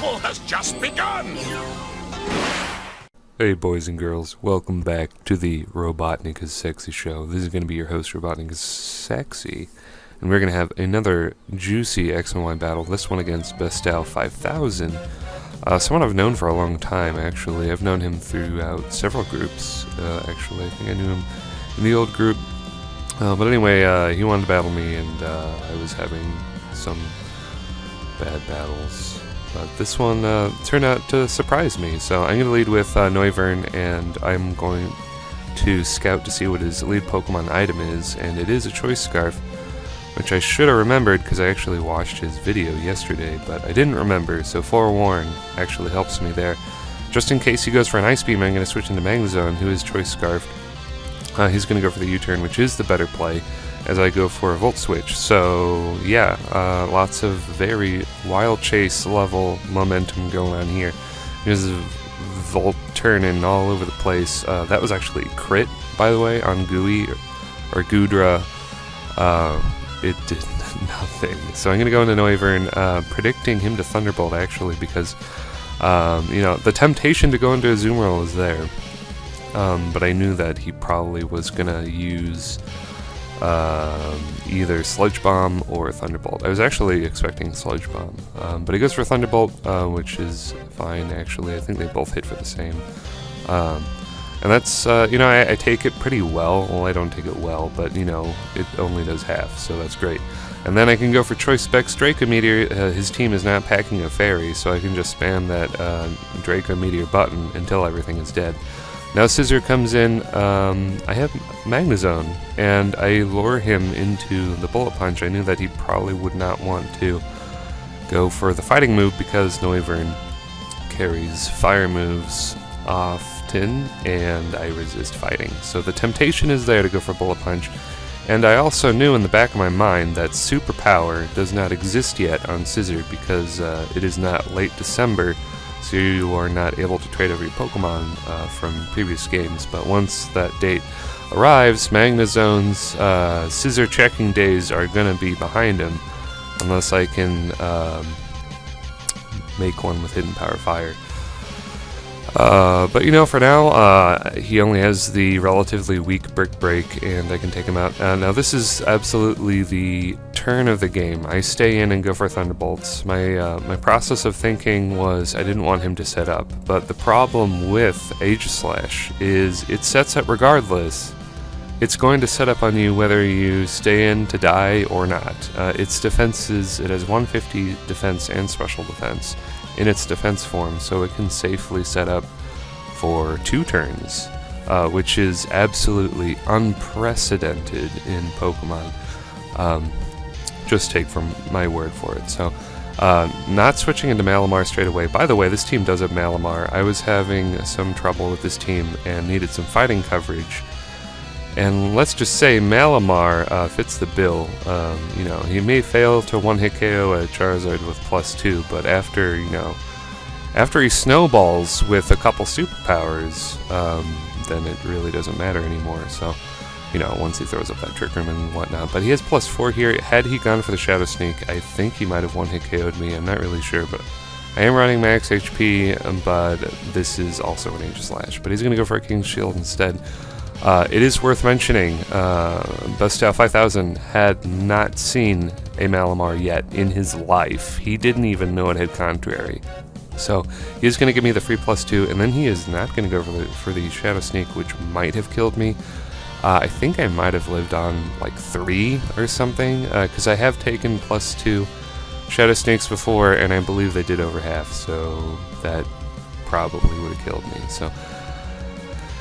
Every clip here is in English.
battle has just begun! Hey boys and girls, welcome back to the RobotnikIsSexy show. This is going to be your host, RobotnikIsSexy, and we're going to have another juicy X and Y battle, this one against Bestow5000. Someone I've known for a long time, actually. I've known him throughout several groups, actually. I think I knew him in the old group. But anyway, he wanted to battle me, and I was having some bad battles. But this one turned out to surprise me. So I'm going to lead with Noivern, and I'm going to scout to see what his lead Pokemon item is, and it is a Choice Scarf, which I should have remembered because I actually watched his video yesterday, but I didn't remember, so forewarn actually helps me there. Just in case he goes for an Ice Beam, I'm going to switch into Magnezone, who is Choice Scarfed. He's going to go for the U-turn, which is the better play, as I go for a Volt Switch. So, yeah, lots of very Wild Chase level momentum going on here. There's a Volt turning all over the place. That was actually crit, by the way, on Gooey, or Goodra. It did nothing. So I'm going to go into Noivern, predicting him to Thunderbolt, actually, because, you know, the temptation to go into a Azumarill is there. But I knew that he probably was going to use either Sludge Bomb or Thunderbolt. I was actually expecting Sludge Bomb, but he goes for Thunderbolt, which is fine, actually. I think they both hit for the same. And that's, you know, I take it pretty well. Well, I don't take it well, but, you know, it only does half, so that's great. And then I can go for Choice Specs Draco Meteor. His team is not packing a Fairy, so I can just spam that Draco Meteor button until everything is dead. Now Scissor comes in. I have Magnezone, and I lure him into the Bullet Punch. I knew that he probably would not want to go for the fighting move because Noivern carries fire moves often, and I resist fighting. So the temptation is there to go for Bullet Punch, and I also knew in the back of my mind that Superpower does not exist yet on Scissor because it is not late December, so you are not able to trade over your Pokemon from previous games. But once that date arrives, Magnezone's Scissor checking days are going to be behind him, unless I can make one with Hidden Power Fire. But you know, for now, he only has the relatively weak Brick Break, and I can take him out. Now this is absolutely the turn of the game. I stay in and go for Thunderbolts. My process of thinking was I didn't want him to set up, but the problem with Aegislash is it sets up regardless. It's going to set up on you whether you stay in to die or not. Its defenses, it has 150 defense and special defense in its defense form, so it can safely set up for 2 turns, which is absolutely unprecedented in Pokemon. Just take from my word for it. So, not switching into Malamar straight away. By the way, this team does have Malamar. I was having some trouble with this team and needed some fighting coverage. And let's just say Malamar fits the bill. You know, he may fail to one-hit KO a Charizard with +2, but after, you know, after he snowballs with a couple superpowers, then it really doesn't matter anymore. So, you know, once he throws up that Trick Room and whatnot. But he has +4 here. Had he gone for the Shadow Sneak, I think he might have one-hit KO'd me. I'm not really sure, but I am running max HP, but this is also an Aegislash. But he's going to go for a King's Shield instead. It is worth mentioning, Bestow5000 had not seen a Malamar yet in his life. He didn't even know it had Contrary. So he's going to give me the free +2, and then he is not going to go for the Shadow Sneak, which might have killed me. I think I might have lived on like 3 or something, because I have taken +2 Shadow Sneaks before, and I believe they did over half, so that probably would have killed me. So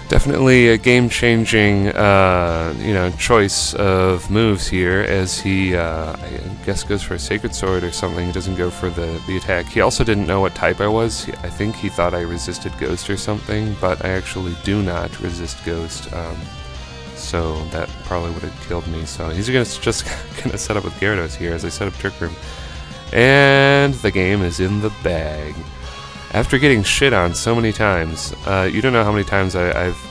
definitely a game-changing, you know, choice of moves here, as he, I guess, goes for a Sacred Sword or something. He doesn't go for the attack. He also didn't know what type I was. I think he thought I resisted Ghost or something, but I actually do not resist Ghost, so that probably would have killed me. So he's just gonna set up with Gyarados here as I set up Trick Room. And the game is in the bag. After getting shit on so many times, you don't know how many times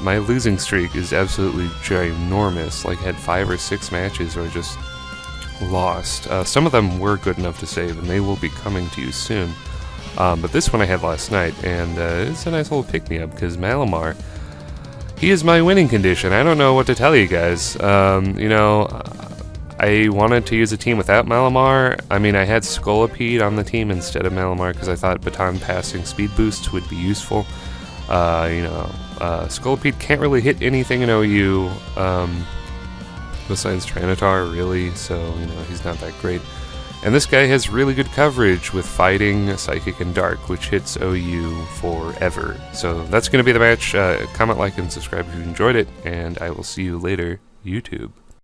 my losing streak is absolutely ginormous. Like, I had 5 or 6 matches where I just lost. Some of them were good enough to save, and they will be coming to you soon. But this one I had last night, and it's a nice little pick-me-up, because Malamar, he is my winning condition. I don't know what to tell you guys. You know, I wanted to use a team without Malamar. I mean, I had Scolipede on the team instead of Malamar, because I thought baton passing speed boosts would be useful. You know, Scolipede can't really hit anything in OU, besides Tranitar, really, so, you know, he's not that great. And this guy has really good coverage with Fighting, Psychic, and Dark, which hits OU forever. So that's going to be the match. Comment, like, and subscribe if you enjoyed it, and I will see you later, YouTube.